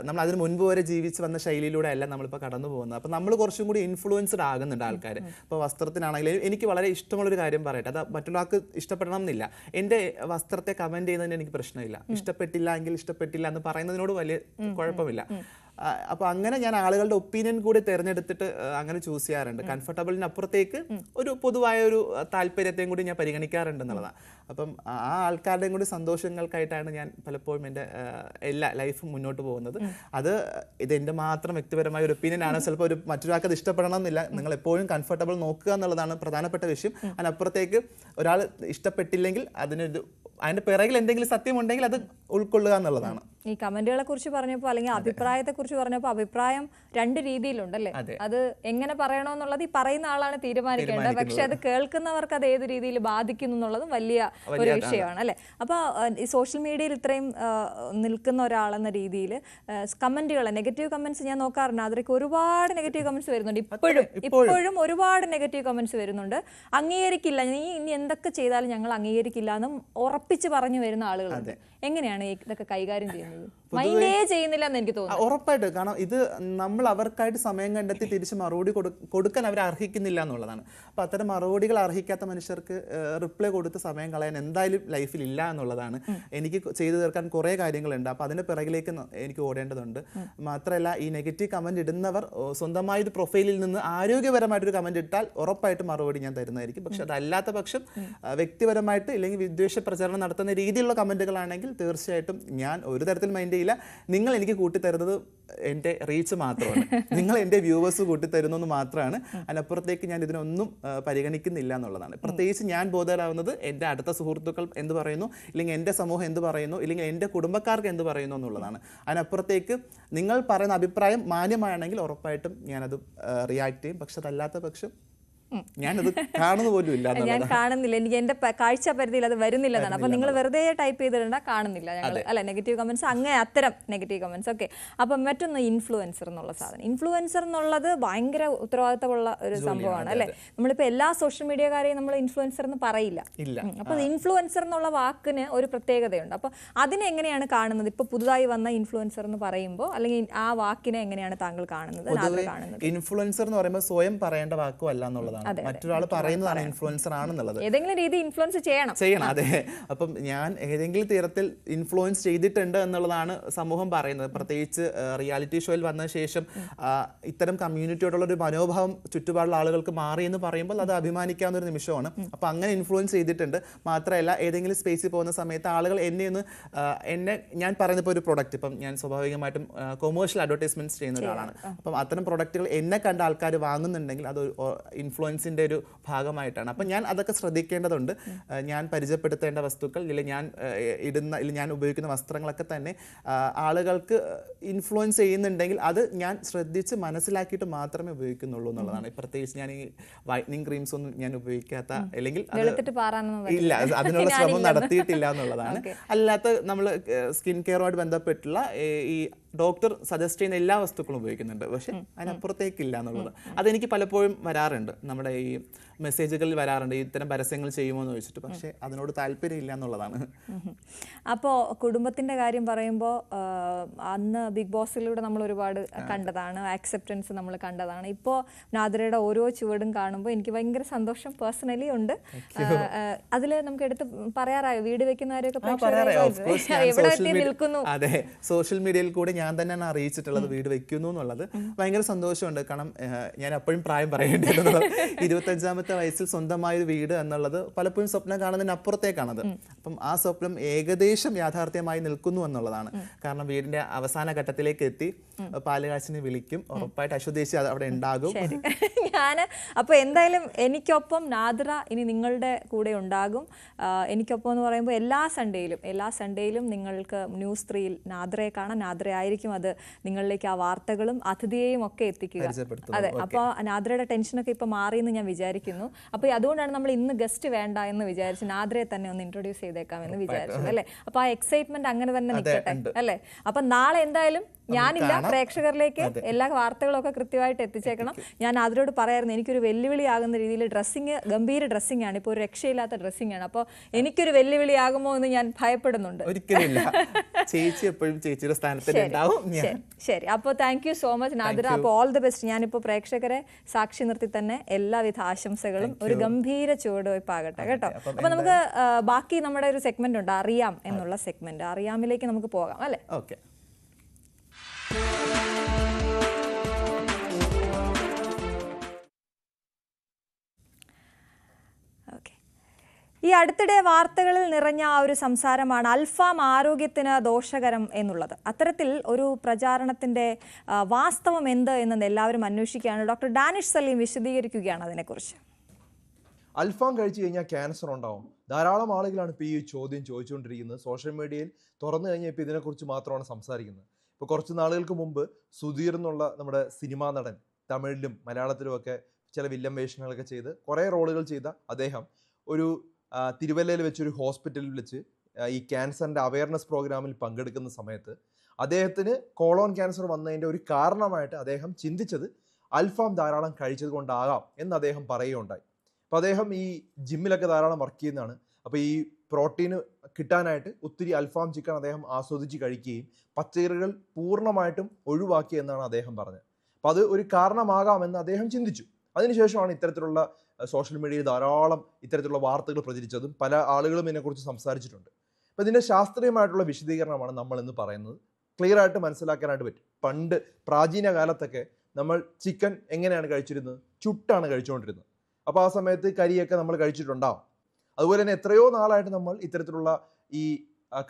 നമ്മൾ അതിന് മുൻപ് വരെ ജീവിച്ച് വന്ന ശൈലിയിലൂടെ അല്ല നമ്മളിപ്പോൾ കടന്നു പോകുന്നത്. അപ്പം നമ്മൾ കുറച്ചും കൂടി ഇൻഫ്ലുവൻസ്ഡ് ആകുന്നുണ്ട് ആൾക്കാർ. ഇപ്പോൾ വസ്ത്രത്തിനാണെങ്കിലും എനിക്ക് വളരെ ഇഷ്ടമുള്ളൊരു കാര്യം പറയട്ടെ, അത് മറ്റുള്ളവർക്ക് ഇഷ്ടപ്പെടണം എന്നില്ല. എൻ്റെ വസ്ത്രത്തെ കമൻറ്റ് ചെയ്യുന്നതിന് എനിക്ക് പ്രശ്നമില്ല. ഇഷ്ടപ്പെട്ടില്ല എങ്കിൽ ഇഷ്ടപ്പെട്ടില്ല എന്ന് പറയുന്നതിനോട് വലിയ കുഴപ്പമില്ല. അപ്പോൾ അങ്ങനെ ഞാൻ ആളുകളുടെ ഒപ്പീനിയൻ കൂടി തിരഞ്ഞെടുത്തിട്ട് അങ്ങനെ ചൂസ് ചെയ്യാറുണ്ട്. കംഫർട്ടബിളിനപ്പുറത്തേക്ക് ഒരു പൊതുവായ ഒരു താല്പര്യത്തെയും കൂടി ഞാൻ പരിഗണിക്കാറുണ്ട് എന്നുള്ളതാണ്. അപ്പം ആ ആൾക്കാരുടെയും കൂടി സന്തോഷങ്ങൾക്കായിട്ടാണ് ഞാൻ പലപ്പോഴും എൻ്റെ എല്ലാ ലൈഫും മുന്നോട്ട് പോകുന്നത്. ഇത് എൻ്റെ മാത്രം വ്യക്തിപരമായ ഒരു ഒപ്പീനിയൻ ആണ്. ചിലപ്പോൾ മറ്റൊരാൾക്ക് അത് ഇഷ്ടപ്പെടണം എന്നില്ല. നിങ്ങൾ എപ്പോഴും കംഫർട്ടബിൾ നോക്കുക എന്നുള്ളതാണ് പ്രധാനപ്പെട്ട വിഷയം. അതിനപ്പുറത്തേക്ക് ഒരാൾ ഇഷ്ടപ്പെട്ടില്ലെങ്കിൽ അതിൻ്റെ പിറകിൽ എന്തെങ്കിലും സത്യമുണ്ടെങ്കിൽ അത് ഉൾക്കൊള്ളുക എന്നുള്ളതാണ്. ഈ കമന്റുകളെ കുറിച്ച് പറഞ്ഞപ്പോൾ, അല്ലെങ്കിൽ അഭിപ്രായത്തെ കുറിച്ച് പറഞ്ഞപ്പോൾ, അഭിപ്രായം 2 രീതിയിലുണ്ടല്ലേ? അത് എങ്ങനെ പറയണമെന്നുള്ളത് ഈ പറയുന്ന ആളാണ് തീരുമാനിക്കേണ്ടത്. പക്ഷെ അത് കേൾക്കുന്നവർക്ക് അത് ഏത് രീതിയിൽ ബാധിക്കുന്നു എന്നുള്ളതും വലിയ ഒരു വിഷയമാണ് അല്ലെ? അപ്പൊ ഈ സോഷ്യൽ മീഡിയയിൽ ഇത്രയും നിൽക്കുന്ന ഒരാളെന്ന രീതിയിൽ കമന്റുകൾ, നെഗറ്റീവ് കമന്റ്സ് ഞാൻ നോക്കാറുണ്ട്. അതിലേക്ക് ഒരുപാട് നെഗറ്റീവ് കമന്റ്സ് വരുന്നുണ്ട്. ഇപ്പോഴും ഒരുപാട് നെഗറ്റീവ് കമന്റ്സ് വരുന്നുണ്ട്. അംഗീകരിക്കില്ല, നീ ഇനി എന്തൊക്കെ ചെയ്താലും ഞങ്ങൾ അംഗീകരിക്കില്ല എന്നും ഉറപ്പിച്ച് പറഞ്ഞു വരുന്ന ആളുകളുണ്ട്. എങ്ങനെയാണ് ഇതൊക്കെ കൈകാര്യം ചെയ്യുന്നത്? മൈൻഡേ ചെയ്യുന്നില്ല എന്ന് എനിക്ക് തോന്നുന്നു. ഉറപ്പായിട്ട്. കാരണം ഇത് നമ്മൾ അവർക്കായിട്ട് സമയം കണ്ടെത്തി തിരിച്ച് മറുപടി കൊടുക്കാൻ അവർ അർഹിക്കുന്നില്ല എന്നുള്ളതാണ്. അപ്പോൾ അത്തരം മറുപടികൾ അർഹിക്കാത്ത മനുഷ്യർക്ക് റിപ്ലൈ കൊടുത്ത് സമയം കളയാൻ എന്തായാലും ലൈഫിൽ ഇല്ല എന്നുള്ളതാണ്. എനിക്ക് ചെയ്തു തീർക്കാൻ കുറേ കാര്യങ്ങളുണ്ട്. അപ്പോൾ അതിൻ്റെ പിറകിലേക്ക് എനിക്ക് ഓടേണ്ടതുണ്ട്. മാത്രമല്ല, ഈ നെഗറ്റീവ് കമൻറ്റ് ഇടുന്നവർ സ്വന്തമായ ഒരു പ്രൊഫൈലിൽ നിന്ന് ആരോഗ്യപരമായിട്ടൊരു കമൻറ്റ് ഇട്ടാൽ ഉറപ്പായിട്ട് മറുപടി ഞാൻ തരുന്നതായിരിക്കും. പക്ഷെ അതല്ലാത്ത പക്ഷം വ്യക്തിപരമായിട്ട് ഇല്ലെങ്കിൽ വിദ്വേഷ പ്രചരണം നടത്തുന്ന രീതിയിലുള്ള കമൻറ്റുകളാണെങ്കിൽ തീർച്ചയായിട്ടും ഞാൻ ഒരു തരത്തിൽ മൈൻഡ് ചെയ്യില്ല. നിങ്ങൾ എനിക്ക് കൂട്ടിത്തരുന്നത് എൻ്റെ റീച്ച് മാത്രമാണ്. നിങ്ങൾ എൻ്റെ വ്യൂവേഴ്സ് കൂട്ടിത്തരുന്നു എന്ന് മാത്രമാണ്. അതിനപ്പുറത്തേക്ക് ഞാൻ ഇതിനൊന്നും പരിഗണിക്കുന്നില്ല എന്നുള്ളതാണ്. പ്രത്യേകിച്ച് ഞാൻ ബോധരാകുന്നത് എൻ്റെ അടുത്ത സുഹൃത്തുക്കൾ എന്ത് പറയുന്നു, ഇല്ലെങ്കിൽ എൻ്റെ സമൂഹം എന്ത് പറയുന്നു, ഇല്ലെങ്കിൽ എൻ്റെ കുടുംബക്കാർക്ക് എന്ത് പറയുന്നു എന്നുള്ളതാണ്. അതിനപ്പുറത്തേക്ക് നിങ്ങൾ പറയുന്ന അഭിപ്രായം മാന്യമാണെങ്കിൽ ഉറപ്പായിട്ടും ഞാനത് റിയാക്ട് ചെയ്യും. പക്ഷെ അതല്ലാത്ത പക്ഷം ഞാനത് കാണുന്ന പോലും ഇല്ല ഞാൻ എന്നുള്ളതാണ്. കാണുന്നില്ല, എനിക്ക് എന്റെ കാഴ്ച പരിധിയിൽ അത് വരുന്നില്ലെന്നാണ്. അപ്പൊ നിങ്ങൾ വെറുതെ ടൈപ്പ് ചെയ്തിട്ടുണ്ട കാണുന്നില്ല ഞങ്ങൾ, അല്ല നെഗറ്റീവ് കമന്റ്സ്, അങ്ങനെ അത്തരം നെഗറ്റീവ് കമന്റ്സ്. ഓക്കെ, അപ്പം മറ്റൊന്ന് ഇൻഫ്ലുവൻസർ എന്നുള്ള സാധനം. ഇൻഫ്ലുവൻസർ എന്നുള്ളത് ഭയങ്കര ഉത്തരവാദിത്തമുള്ള ഒരു സംഭവമാണ് അല്ലെ. നമ്മളിപ്പോ എല്ലാ സോഷ്യൽ മീഡിയക്കാരെയും നമ്മൾ ഇൻഫ്ലുവൻസർ എന്ന് പറയില്ല. അപ്പൊ ഇൻഫ്ലുവൻസർ എന്നുള്ള വാക്കിന് ഒരു പ്രത്യേകതയുണ്ട്. അപ്പൊ അതിനെ എങ്ങനെയാണ് കാണുന്നത്? ഇപ്പൊ പുതുതായി വന്ന ഇൻഫ്ലുവൻസർ എന്ന് പറയുമ്പോൾ, അല്ലെങ്കിൽ ആ വാക്കിനെ എങ്ങനെയാണ് താങ്കൾ കാണുന്നത്? ഇൻഫ്ലുവൻസർ എന്ന് പറയുമ്പോൾ സ്വയം പറയേണ്ട വാക്കും അല്ല എന്നുള്ളതാണ്. മറ്റൊരാൾ പറയുന്നതാണ് ഇൻഫ്ലുവൻസർ ആണെന്നുള്ളത്. ഏതെങ്കിലും രീതി ഇൻഫ്ലുവൻസ് ചെയ്യണം. അതെ. അപ്പം ഞാൻ ഏതെങ്കിലും തരത്തിൽ ഇൻഫ്ലുവൻസ് ചെയ്തിട്ടുണ്ട് എന്നുള്ളതാണ് സമൂഹം പറയുന്നത്. പ്രത്യേകിച്ച് റിയാലിറ്റി ഷോയിൽ വന്ന ശേഷം ഇത്തരം കമ്മ്യൂണിറ്റിയോടുള്ള ഒരു മനോഭാവം ചുറ്റുപാടുള്ള ആളുകൾക്ക് മാറി എന്ന് പറയുമ്പോൾ അത് അഭിമാനിക്കാവുന്ന ഒരു നിമിഷമാണ്. അപ്പം അങ്ങനെ ഇൻഫ്ലുവൻസ് ചെയ്തിട്ടുണ്ട്. മാത്രമല്ല, ഏതെങ്കിലും സ്പേസിൽ പോകുന്ന സമയത്ത് ആളുകൾ എന്നെ ഞാൻ പറയുന്ന ഇപ്പോൾ ഒരു പ്രൊഡക്റ്റ്, ഇപ്പം ഞാൻ സ്വാഭാവികമായിട്ടും കൊമേഴ്ഷ്യൽ അഡ്വർടൈസ്മെന്റ്സ് ചെയ്യുന്ന ഒരാളാണ്. അപ്പം അത്തരം പ്രൊഡക്റ്റുകൾ എന്നെ കണ്ട ആൾക്കാർ വാങ്ങുന്നുണ്ടെങ്കിൽ അത് ഇൻഫ്ലുവൻസിന്റെ ഒരു ഭാഗമായിട്ടാണ്. അപ്പം ഞാൻ അതൊക്കെ ശ്രദ്ധിക്കേണ്ടതുണ്ട്. ഞാൻ പരിചയപ്പെടുത്തേണ്ട വസ്തുക്കൾ, ഇല്ലെങ്കിൽ ഞാൻ ഇടുന്ന, ഇല്ലെങ്കിൽ ഞാൻ ഉപയോഗിക്കുന്ന വസ്ത്രങ്ങളൊക്കെ തന്നെ ആളുകൾക്ക് ഇൻഫ്ലുവൻസ് ചെയ്യുന്നുണ്ടെങ്കിൽ അത് ഞാൻ ശ്രദ്ധിച്ച് മനസ്സിലാക്കിയിട്ട് മാത്രമേ ഉപയോഗിക്കുന്നുള്ളൂ എന്നുള്ളതാണ്. പ്രത്യേകിച്ച് ഞാൻ ഈ വൈറ്റനിങ് ക്രീംസ് ഒന്നും ഞാൻ ഉപയോഗിക്കാത്ത, അല്ലെങ്കിൽ ഇല്ല, അതിനുള്ള ശ്രമം നടത്തിയിട്ടില്ല എന്നുള്ളതാണ്. അല്ലാത്ത നമ്മൾ സ്കിൻ കെയറുമായിട്ട് ബന്ധപ്പെട്ടുള്ള ഈ ഡോക്ടർ സജസ്റ്റ് ചെയ്യുന്ന എല്ലാ വസ്തുക്കളും ഉപയോഗിക്കുന്നുണ്ട്. പക്ഷെ അതിനപ്പുറത്തേക്കില്ല എന്നുള്ളത് അതെനിക്ക് പലപ്പോഴും വരാറുണ്ട്. നമ്മുടെ ഈ മെസ്സേജുകളിൽ വരാറുണ്ട്, ഇത്തരം പരസ്യങ്ങൾ ചെയ്യുമോ എന്ന് ചോദിച്ചിട്ട്. പക്ഷെ അതിനോട് താല്പര്യമില്ല എന്നുള്ളതാണ്. അപ്പോൾ കുടുംബത്തിന്റെ കാര്യം പറയുമ്പോൾ, അന്ന് ബിഗ് ബോസിലൂടെ നമ്മൾ ഒരുപാട് കണ്ടതാണ്, ആക്സെപ്റ്റൻസ് നമ്മൾ കണ്ടതാണ്. ഇപ്പോൾ നാദ്രയുടെ ഓരോ ചുവടും കാണുമ്പോൾ എനിക്ക് ഭയങ്കര സന്തോഷം പേഴ്സണലി ഉണ്ട്. അതിൽ നമുക്ക് എടുത്ത് പറയാറായോ? വീട് വെക്കുന്നവരൊക്കെ എവിടെ എത്തി നിൽക്കുന്നു? അതെ, സോഷ്യൽ മീഡിയയിൽ കൂടെ ഞാൻ തന്നെയാണ് അറിയിച്ചിട്ടുള്ളത് വീട് വെക്കുന്നു എന്നുള്ളത്. ഭയങ്കര സന്തോഷമുണ്ട്. കാരണം ഞാൻ എപ്പോഴും പ്രായം പറയേണ്ടത് 25-ാമത്തെ വയസ്സിൽ സ്വന്തമായ ഒരു വീട് എന്നുള്ളത് പലപ്പോഴും സ്വപ്നം കാണുന്നതിന് അപ്പുറത്തേക്കാണത്. അപ്പം ആ സ്വപ്നം ഏകദേശം യാഥാർത്ഥ്യമായി നിൽക്കുന്നു എന്നുള്ളതാണ്. കാരണം വീടിന്റെ അവസാന ഘട്ടത്തിലേക്ക് എത്തി. പാലുകാച്ചിനെ വിളിക്കും, ഉറപ്പായിട്ട് അശ്വദേശി അവിടെ ഉണ്ടാകും. അപ്പൊ എന്തായാലും എനിക്കൊപ്പം നാദ്ര ഇനി നിങ്ങളുടെ കൂടെ ഉണ്ടാകും. എനിക്കൊപ്പം എന്ന് പറയുമ്പോൾ എല്ലാ സൺഡേയിലും നിങ്ങൾക്ക് ന്യൂസ് 3-ൽ നാദ്രയെ കാണാം. നാദ്ര ആയിരിക്കും അത് നിങ്ങളിലേക്ക് ആ വാർത്തകളും അതിഥിയെയും ഒക്കെ എത്തിക്കുക. അതെ, അപ്പോൾ നാദ്രയുടെ ടെൻഷനൊക്കെ ഇപ്പൊ മാറിയെന്ന് ഞാൻ വിചാരിക്കുന്നു. അപ്പൊ അതുകൊണ്ടാണ് നമ്മൾ ഇന്ന് ഗസ്റ്റ് വേണ്ട എന്ന് വിചാരിച്ച് നാദ്രയെ തന്നെ ഒന്ന് ഇൻട്രൊഡ്യൂസ് ചെയ്തേക്കാം എന്ന് വിചാരിച്ചത് അല്ലെ. അപ്പൊ ആ എക്സൈറ്റ്മെന്റ് അങ്ങനെ തന്നെ നിൽക്കട്ടെ അല്ലെ. അപ്പൊ നാളെ എന്തായാലും ഞാനില്ല, പ്രേക്ഷകരിലേക്ക് എല്ലാ വാർത്തകളും ഒക്കെ കൃത്യമായിട്ട് എത്തിച്ചേക്കണം. ഞാൻ അതിനോട് പറയായിരുന്നു, എനിക്കൊരു വെല്ലുവിളി ആകുന്ന രീതിയിൽ ഡ്രസ്സിങ്, ഗംഭീര ഡ്രസ്സിംഗ് ആണ്, ഇപ്പോൾ ഒരു രക്ഷയില്ലാത്ത ഡ്രസ്സിംഗ് ആണ്. അപ്പോൾ എനിക്കൊരു വെല്ലുവിളി ആകുമോ എന്ന് ഞാൻ ഭയപ്പെടുന്നുണ്ട്. ശരി, അപ്പോൾ thank you so much Nadra. അപ്പോൾ ഓൾ ദി ബെസ്റ്റ്. ഞാനിപ്പോൾ പ്രേക്ഷകരെ സാക്ഷി നിർത്തി തന്നെ എല്ലാവിധ ആശംസകളും, ഒരു ഗംഭീര ചുവടുവയ്പാകട്ടെ കേട്ടോ. അപ്പൊ നമുക്ക് ബാക്കി നമ്മുടെ ഒരു സെഗ്മെന്റ് ഉണ്ട്, അറിയാം എന്നുള്ള സെഗ്മെന്റ്. അറിയാമിലേക്ക് നമുക്ക് പോകാം അല്ലെ. ഓക്കെ. ഈ അടുത്തിടെ വാർത്തകളിൽ നിറഞ്ഞ ആ ഒരു സംസാരമാണ് അൽഫാം ആരോഗ്യത്തിന് ദോഷകരം എന്നുള്ളത്. അത്തരത്തിൽ ഒരു പ്രചാരണത്തിന്റെ വാസ്തവം എന്ത് എന്നത് എല്ലാവരും അന്വേഷിക്കുകയാണ്. ഡോക്ടർ ഡാനിഷ് സലീം വിശദീകരിക്കുകയാണ് അതിനെക്കുറിച്ച്. അൽഫാം കഴിച്ചു കഴിഞ്ഞാൽ ക്യാൻസർ ഉണ്ടാവും. ധാരാളം ആളുകളാണ് ഇപ്പോൾ ഈ ചോദ്യം ചോദിച്ചുകൊണ്ടിരിക്കുന്നത്. സോഷ്യൽ മീഡിയയിൽ തുറന്നു കഴിഞ്ഞാൽ ഇപ്പോൾ ഇതിനെക്കുറിച്ച് മാത്രമാണ് സംസാരിക്കുന്നത്. ഇപ്പോൾ കുറച്ച് നാളുകൾക്ക് മുമ്പ് സുധീർ എന്നുള്ള നമ്മുടെ സിനിമാ നടൻ, തമിഴിലും മലയാളത്തിലും ഒക്കെ ചില വില്ലൻ വേഷങ്ങളൊക്കെ ചെയ്ത് കുറേ റോളുകൾ ചെയ്ത അദ്ദേഹം ഒരു തിരുവല്ലയിൽ വെച്ചൊരു ഹോസ്പിറ്റലിൽ വെച്ച് ഈ ക്യാൻസറിൻ്റെ അവയർനെസ് പ്രോഗ്രാമിൽ പങ്കെടുക്കുന്ന സമയത്ത് അദ്ദേഹത്തിന് കോളോൺ ക്യാൻസർ വന്നതിൻ്റെ ഒരു കാരണമായിട്ട് അദ്ദേഹം ചിന്തിച്ചത് അൽഫാം ധാരാളം കഴിച്ചത് കൊണ്ടാകാം എന്ന് അദ്ദേഹം പറയുകയുണ്ടായി. അപ്പോൾ അദ്ദേഹം ഈ ജിമ്മിലൊക്കെ ധാരാളം വർക്ക് ചെയ്യുന്നതാണ്. അപ്പോൾ ഈ പ്രോട്ടീന് കിട്ടാനായിട്ട് ഒത്തിരി അൽഫാം ചിക്കൻ അദ്ദേഹം ആസ്വദിച്ച് കഴിക്കുകയും പച്ചക്കറികൾ പൂർണ്ണമായിട്ടും ഒഴിവാക്കി എന്നാണ് അദ്ദേഹം പറഞ്ഞത്. അപ്പോൾ അത് ഒരു കാരണമാകാമെന്ന് അദ്ദേഹം ചിന്തിച്ചു. അതിനുശേഷമാണ് ഇത്തരത്തിലുള്ള സോഷ്യൽ മീഡിയയിൽ ധാരാളം ഇത്തരത്തിലുള്ള വാർത്തകൾ പ്രചരിച്ചതും പല ആളുകളും ഇതിനെക്കുറിച്ച് സംസാരിച്ചിട്ടുണ്ട്. അപ്പോൾ ഇതിൻ്റെ ശാസ്ത്രീയമായിട്ടുള്ള വിശദീകരണമാണ് നമ്മൾ ഇന്ന് പറയുന്നത്. ക്ലിയർ ആയിട്ട് മനസ്സിലാക്കാനായിട്ട് പറ്റും. പണ്ട് പ്രാചീന കാലത്തൊക്കെ നമ്മൾ ചിക്കൻ എങ്ങനെയാണ് കഴിച്ചിരുന്നത്? ചുട്ടാണ് കഴിച്ചുകൊണ്ടിരുന്നത്. അപ്പോൾ ആ സമയത്ത് കരിയൊക്കെ നമ്മൾ കഴിച്ചിട്ടുണ്ടാവും. അതുപോലെ തന്നെ എത്രയോ നാളായിട്ട് നമ്മൾ ഇത്തരത്തിലുള്ള ഈ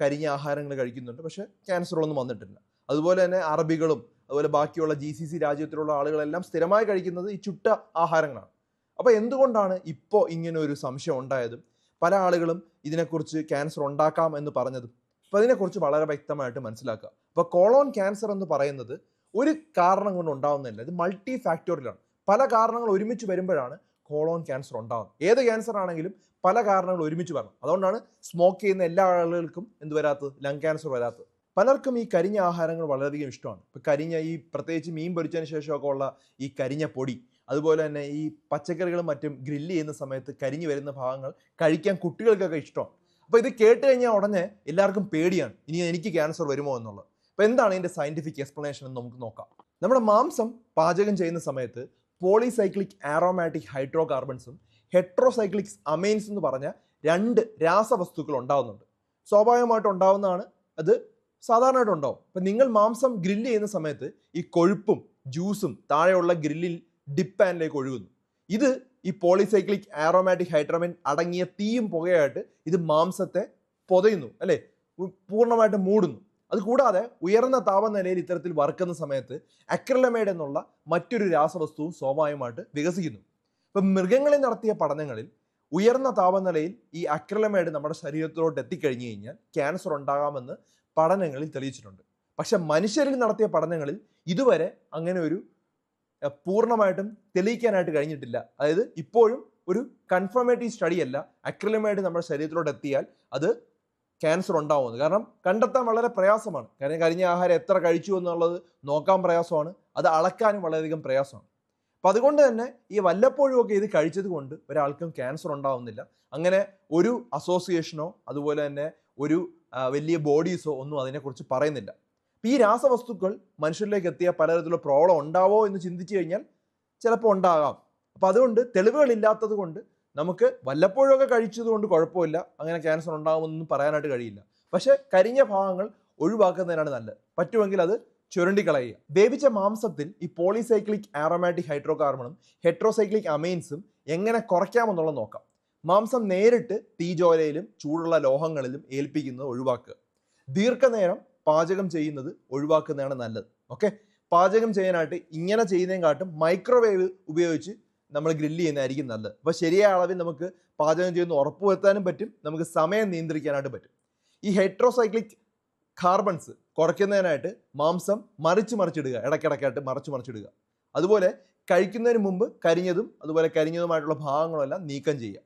കരിഞ്ഞ ആഹാരങ്ങൾ കഴിക്കുന്നുണ്ട്, പക്ഷേ ക്യാൻസറൊന്നും വന്നിട്ടില്ല. അതുപോലെ തന്നെ അറബികളും അതുപോലെ ബാക്കിയുള്ള GCC രാജ്യത്തിലുള്ള ആളുകളെല്ലാം സ്ഥിരമായി കഴിക്കുന്നത് ഈ ചുട്ട ആഹാരങ്ങളാണ്. അപ്പോൾ എന്തുകൊണ്ടാണ് ഇപ്പോൾ ഇങ്ങനെ ഒരു സംശയം ഉണ്ടായതും പല ആളുകളും ഇതിനെക്കുറിച്ച് ക്യാൻസർ ഉണ്ടാക്കാം എന്ന് പറഞ്ഞതും? അപ്പോൾ അതിനെക്കുറിച്ച് വളരെ വ്യക്തമായിട്ട് മനസ്സിലാക്കുക. അപ്പോൾ കോളോൺ ക്യാൻസർ എന്ന് പറയുന്നത് ഒരു കാരണം കൊണ്ട് ഉണ്ടാവുന്നില്ല, ഇത് മൾട്ടി ഫാക്ടോറിയലാണ്. പല കാരണങ്ങൾ ഒരുമിച്ച് വരുമ്പോഴാണ് കോളോൺ ക്യാൻസർ ഉണ്ടാകും. ഏത് ക്യാൻസർ ആണെങ്കിലും പല കാരണങ്ങൾ ഒരുമിച്ച് വരണം. അതുകൊണ്ടാണ് സ്മോക്ക് ചെയ്യുന്ന എല്ലാ ആളുകൾക്കും എന്ത് വരാത്തത്, ലങ് ക്യാൻസർ വരാത്തത്. പലർക്കും ഈ കരിഞ്ഞ ആഹാരങ്ങൾ വളരെയധികം ഇഷ്ടമാണ്. ഇപ്പോൾ കരിഞ്ഞ ഈ പ്രത്യേകിച്ച് മീൻ പൊരിച്ചതിന് ശേഷമൊക്കെ ഉള്ള ഈ കരിഞ്ഞ പൊടി, അതുപോലെ തന്നെ ഈ പച്ചക്കറികളും മറ്റും ഗ്രില്ല് ചെയ്യുന്ന സമയത്ത് കരിഞ്ഞു വരുന്ന ഭാഗങ്ങൾ കഴിക്കാൻ കുട്ടികൾക്കൊക്കെ ഇഷ്ടമാണ്. അപ്പോൾ ഇത് കേട്ട് കഴിഞ്ഞാൽ ഉടനെ എല്ലാവർക്കും പേടിയാണ്, ഇനി എനിക്ക് ക്യാൻസർ വരുമോ എന്നുള്ളത്. അപ്പോൾ എന്താണ് ഇതിൻ്റെ സയൻറ്റിഫിക് എക്സ്പ്ലനേഷൻ എന്ന് നമുക്ക് നോക്കാം. നമ്മുടെ മാംസം പാചകം ചെയ്യുന്ന സമയത്ത് പോളിസൈക്ലിക് ആരോമാറ്റിക് ഹൈഡ്രോ കാർബൺസും ഹെട്രോസൈക്ലിക് അമൈൻസ് എന്ന് പറഞ്ഞ 2 രാസവസ്തുക്കൾ ഉണ്ടാവുന്നുണ്ട്. സ്വാഭാവികമായിട്ട് ഉണ്ടാവുന്നതാണ്, അത് സാധാരണയായിട്ട് ഉണ്ടാവും. അപ്പം നിങ്ങൾ മാംസം ഗ്രില്ല് ചെയ്യുന്ന സമയത്ത് ഈ കൊഴുപ്പും ജ്യൂസും താഴെയുള്ള ഗ്രില്ലിൽ ഡിപ്പ് പാനിലേക്ക് ഒഴുകുന്നു. ഇത് ഈ പോളിസൈക്ലിക് ആരോമാറ്റിക് ഹൈഡ്രമൈൻ അടങ്ങിയ തീയും പുകയായിട്ട് ഇത് മാംസത്തെ പൊതയുന്നു, അല്ലേ, പൂർണ്ണമായിട്ട് മൂടുന്നു. അതുകൂടാതെ ഉയർന്ന താപനിലയിൽ ഇത്തരത്തിൽ വറുക്കുന്ന സമയത്ത് അക്രിലമൈഡ് എന്നുള്ള മറ്റൊരു രാസവസ്തുവും സ്വാഭാവികമായിട്ട് വികസിക്കുന്നു. ഇപ്പം മൃഗങ്ങളിൽ നടത്തിയ പഠനങ്ങളിൽ ഉയർന്ന താപനിലയിൽ ഈ അക്രിലമൈഡ് നമ്മുടെ ശരീരത്തിലോട്ട് എത്തിക്കഴിഞ്ഞു കഴിഞ്ഞാൽ ക്യാൻസർ ഉണ്ടാകാമെന്ന് പഠനങ്ങളിൽ തെളിയിച്ചിട്ടുണ്ട്. പക്ഷെ മനുഷ്യരിൽ നടത്തിയ പഠനങ്ങളിൽ ഇതുവരെ അങ്ങനെ ഒരു പൂർണ്ണമായിട്ടും തെളിയിക്കാനായിട്ട് കഴിഞ്ഞിട്ടില്ല. അതായത് ഇപ്പോഴും ഒരു കൺഫർമേറ്റീവ് സ്റ്റഡി അല്ല അക്രിലമൈഡ് നമ്മുടെ ശരീരത്തിലോട്ട് എത്തിയാൽ അത് ക്യാൻസർ ഉണ്ടാവുന്നത്. കാരണം കണ്ടെത്താൻ വളരെ പ്രയാസമാണ്. കാരണം കരിഞ്ഞ ആഹാരം എത്ര കഴിച്ചു എന്നുള്ളത് നോക്കാൻ പ്രയാസമാണ്, അത് അളക്കാനും വളരെയധികം പ്രയാസമാണ്. അപ്പം അതുകൊണ്ട് തന്നെ ഈ വല്ലപ്പോഴും ഒക്കെ ഇത് കഴിച്ചത് കൊണ്ട് ഒരാൾക്കും ക്യാൻസർ ഉണ്ടാവുന്നില്ല. അങ്ങനെ ഒരു അസോസിയേഷനോ അതുപോലെ തന്നെ ഒരു വലിയ ബോഡീസോ ഒന്നും അതിനെക്കുറിച്ച് പറയുന്നില്ല. ഈ രാസവസ്തുക്കൾ മനുഷ്യരിലേക്ക് എത്തിയ പലതരത്തിലുള്ള പ്രോബ്ലം ഉണ്ടാവോ എന്ന് ചിന്തിച്ചു കഴിഞ്ഞാൽ ചിലപ്പോൾ ഉണ്ടാകാം. അപ്പം അതുകൊണ്ട് തെളിവുകളില്ലാത്തത് കൊണ്ട് നമുക്ക് വല്ലപ്പോഴൊക്കെ കഴിച്ചത് കൊണ്ട് കുഴപ്പമില്ല, അങ്ങനെ ക്യാൻസർ ഉണ്ടാകുമെന്നൊന്നും പറയാനായിട്ട് കഴിയില്ല. പക്ഷേ കരിഞ്ഞ ഭാഗങ്ങൾ ഒഴിവാക്കുന്നതിനാണ് നല്ലത്. പറ്റുമെങ്കിൽ അത് ചുരണ്ടിക്കളയുക. വേവിച്ച മാംസത്തിൽ ഈ പോളിസൈക്ലിക് ആരോമാറ്റിക് ഹൈഡ്രോ കാർബണും ഹെട്രോസൈക്ലിക് അമൈൻസും എങ്ങനെ കുറയ്ക്കാമെന്നുള്ളത് നോക്കാം. മാംസം നേരിട്ട് തീജ്വാലയിലും ചൂടുള്ള ലോഹങ്ങളിലും ഏൽപ്പിക്കുന്നത് ഒഴിവാക്കുക. ദീർഘനേരം പാചകം ചെയ്യുന്നത് ഒഴിവാക്കുന്നതാണ് നല്ലത്. ഓക്കെ, പാചകം ചെയ്യാനായിട്ട് ഇങ്ങനെ ചെയ്യുന്നതിനെക്കാട്ടും മൈക്രോവേവ് ഉപയോഗിച്ച് നമ്മൾ ഗ്രില്ല് ചെയ്യുന്നതായിരിക്കും നല്ലത്. അപ്പോൾ ശരിയായ അളവിൽ നമുക്ക് പാചകം ചെയ്യുന്ന ഉറപ്പുവരുത്താനും പറ്റും, നമുക്ക് സമയം നിയന്ത്രിക്കാനായിട്ട് പറ്റും. ഈ ഹെട്രോസൈക്ലിക് കാർബൺസ് കുറയ്ക്കുന്നതിനായിട്ട് മാംസം മറിച്ചിടുക, ഇടയ്ക്കിടയ്ക്കായിട്ട് മറിച്ചിടുക. അതുപോലെ കഴിക്കുന്നതിന് മുമ്പ് കരിഞ്ഞതും അതുപോലെ കരിഞ്ഞതുമായിട്ടുള്ള ഭാഗങ്ങളെല്ലാം നീക്കം ചെയ്യുക.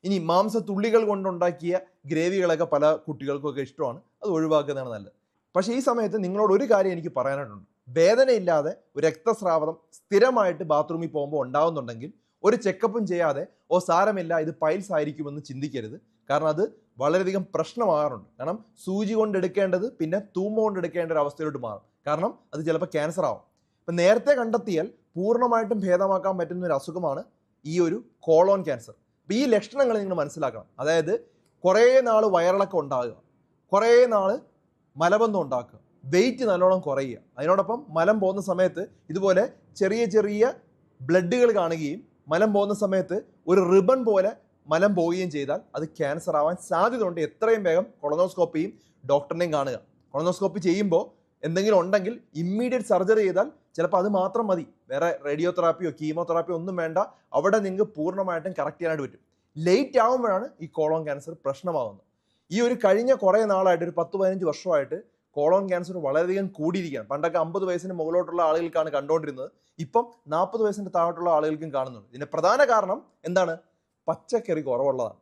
ഇനി മാംസത്തുള്ളികൾ കൊണ്ടുണ്ടാക്കിയ ഗ്രേവികളൊക്കെ പല കുട്ടികൾക്കൊക്കെ ഇഷ്ടമാണ്, അത് ഒഴിവാക്കുന്നതാണ് നല്ലത്. പക്ഷേ ഈ സമയത്ത് നിങ്ങളോട് ഒരു കാര്യം എനിക്ക് പറയാനായിട്ടുണ്ട്. വേദനയില്ലാതെ ഒരു രക്തസ്രാവം സ്ഥിരമായിട്ട് ബാത്റൂമിൽ പോകുമ്പോൾ ഉണ്ടാകുന്നുണ്ടെങ്കിൽ ഒരു ചെക്കപ്പും ചെയ്യാതെ സാരമില്ല ഇത് പൈൽസ് ആയിരിക്കുമെന്ന് ചിന്തിക്കരുത്. കാരണം അത് വളരെയധികം പ്രശ്നമാകാറുണ്ട്. കാരണം സൂചി കൊണ്ട് എടുക്കേണ്ടത് പിന്നെ തൂമ്പ കൊണ്ട് എടുക്കേണ്ട ഒരു അവസ്ഥയിലോട്ട് മാറും. കാരണം അത് ചിലപ്പോൾ ക്യാൻസർ ആവും. ഇപ്പം നേരത്തെ കണ്ടെത്തിയാൽ പൂർണ്ണമായിട്ടും ഭേദമാക്കാൻ പറ്റുന്ന ഒരു അസുഖമാണ് ഈ ഒരു കോളോൺ ക്യാൻസർ. അപ്പോൾ ഈ ലക്ഷണങ്ങൾ നിങ്ങൾ മനസ്സിലാക്കണം. അതായത് കുറേ നാൾ വയറിളക്കം ഉണ്ടാകുക, കുറേ നാൾ മലബന്ധം ഉണ്ടാക്കുക, വെയിറ്റ് നല്ലോണം കുറയുക, അതിനോടൊപ്പം മലം പോകുന്ന സമയത്ത് ഇതുപോലെ ചെറിയ ചെറിയ ബ്ലഡുകൾ കാണുകയും മലം പോകുന്ന സമയത്ത് ഒരു റിബൺ പോലെ മലം പോവുകയും ചെയ്താൽ അത് ക്യാൻസർ ആവാൻ സാധ്യതയുണ്ട്. എത്രയും വേഗം കൊളോണോസ്കോപ്പിയും ഡോക്ടറിനെയും കാണുക. കൊളോണോസ്കോപ്പി ചെയ്യുമ്പോൾ എന്തെങ്കിലും ഉണ്ടെങ്കിൽ ഇമ്മീഡിയറ്റ് സർജറി ചെയ്താൽ ചിലപ്പോൾ അത് മാത്രം മതി, വേറെ റേഡിയോതെറാപ്പിയോ കീമോതെറാപ്പിയോ ഒന്നും വേണ്ട. അവിടെ നിങ്ങൾക്ക് പൂർണ്ണമായിട്ടും കറക്റ്റ് ചെയ്യാനായിട്ട് പറ്റും. ലേറ്റ് ആകുമ്പോഴാണ് ഈ കോളോൺ ക്യാൻസർ പ്രശ്നമാകുന്നത്. ഈ ഒരു കഴിഞ്ഞ കുറേ നാളായിട്ട് ഒരു 10-15 വർഷമായിട്ട് കോളോൺ ക്യാൻസർ വളരെയധികം കൂടിയിരിക്കുകയാണ്. പണ്ടൊക്കെ 50 വയസ്സിന് മുകളിലോട്ടുള്ള ആളുകൾക്കാണ് കണ്ടുകൊണ്ടിരുന്നത്, ഇപ്പം 40 വയസ്സിന് താഴോട്ടുള്ള ആളുകൾക്കും കാണുന്നുണ്ട്. ഇതിന്റെ പ്രധാന കാരണം എന്താണ്? പച്ചക്കറി കുറവുള്ളതാണ്.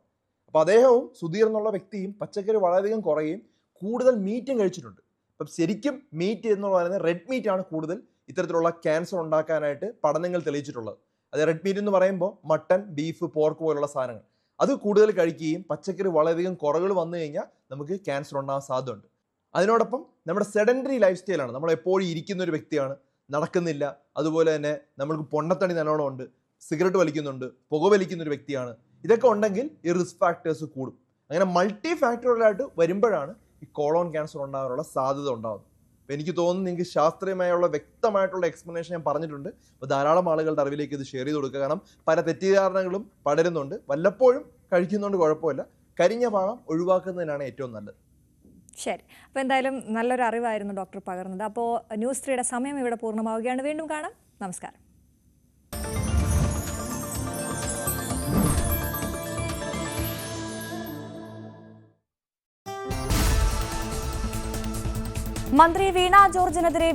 അപ്പോൾ അദ്ദേഹവും സുധീർ എന്നുള്ള വ്യക്തിയും പച്ചക്കറി വളരെയധികം കുറയുകയും കൂടുതൽ മീറ്റും കഴിച്ചിട്ടുണ്ട്. അപ്പം ശരിക്കും മീറ്റ് എന്ന് പറയുന്നത് റെഡ് മീറ്റ് ആണ് കൂടുതൽ ഇത്തരത്തിലുള്ള ക്യാൻസർ ഉണ്ടാക്കാനായിട്ട് പഠനങ്ങൾ തെളിയിച്ചിട്ടുള്ളത്. അത് റെഡ് മീറ്റ് എന്ന് പറയുമ്പോൾ മട്ടൺ, ബീഫ്, പോർക്ക് പോലുള്ള സാധനങ്ങൾ അത് കൂടുതൽ കഴിക്കുകയും പച്ചക്കറി വളരെയധികം കുറവുകൾ വന്നു കഴിഞ്ഞാൽ നമുക്ക് ക്യാൻസർ ഉണ്ടാകാൻ സാധ്യതയുണ്ട്. അതിനോടൊപ്പം നമ്മുടെ സെഡൻറ്ററി ലൈഫ് സ്റ്റൈലാണ്, നമ്മൾ എപ്പോഴും ഇരിക്കുന്ന ഒരു വ്യക്തിയാണ്, നടക്കുന്നില്ല, അതുപോലെ തന്നെ നമ്മൾക്ക് പൊണ്ണത്തടി നല്ലോണം ഉണ്ട്, സിഗരറ്റ് വലിക്കുന്നുണ്ട്, പുകവലിക്കുന്ന ഒരു വ്യക്തിയാണ്. ഇതൊക്കെ ഉണ്ടെങ്കിൽ ഈ റിസ്ക് ഫാക്ടേഴ്സ് കൂടും. അങ്ങനെ മൾട്ടി ഫാക്ടറുകളായിട്ട് വരുമ്പോഴാണ് ഈ കോളോൺ ക്യാൻസർ ഉണ്ടാകാനുള്ള സാധ്യത ഉണ്ടാകുന്നത്. അപ്പോൾ എനിക്ക് തോന്നുന്നു നിങ്ങൾക്ക് ശാസ്ത്രീയമായുള്ള വ്യക്തമായിട്ടുള്ള എക്സ്പ്ലനേഷൻ ഞാൻ പറഞ്ഞിട്ടുണ്ട്. അപ്പോൾ ധാരാളം ആളുകളുടെ അറിവിലേക്ക് ഇത് ഷെയർ ചെയ്ത് കൊടുക്കുക. കാരണം പല തെറ്റിദ്ധാരണകളും പടരുന്നുണ്ട്. വല്ലപ്പോഴും കഴിക്കുന്നതുകൊണ്ട് കുഴപ്പമില്ല, കരിഞ്ഞ ഭാഗം ഒഴിവാക്കുന്നതിനാണ് ഏറ്റവും നല്ലത്. ശരി, അപ്പോൾ എന്തായാലും നല്ലൊരു അറിവായിരുന്നു ഡോക്ടർ പകർന്നത്. അപ്പോൾ ന്യൂസ് 3യുടെ സമയം ഇവിടെ പൂർണ്ണമാവുകയാണ്. വീണ്ടും കാണാം. നമസ്കാരം. മന്ത്രി വീണ ജോർജിനെതിരെ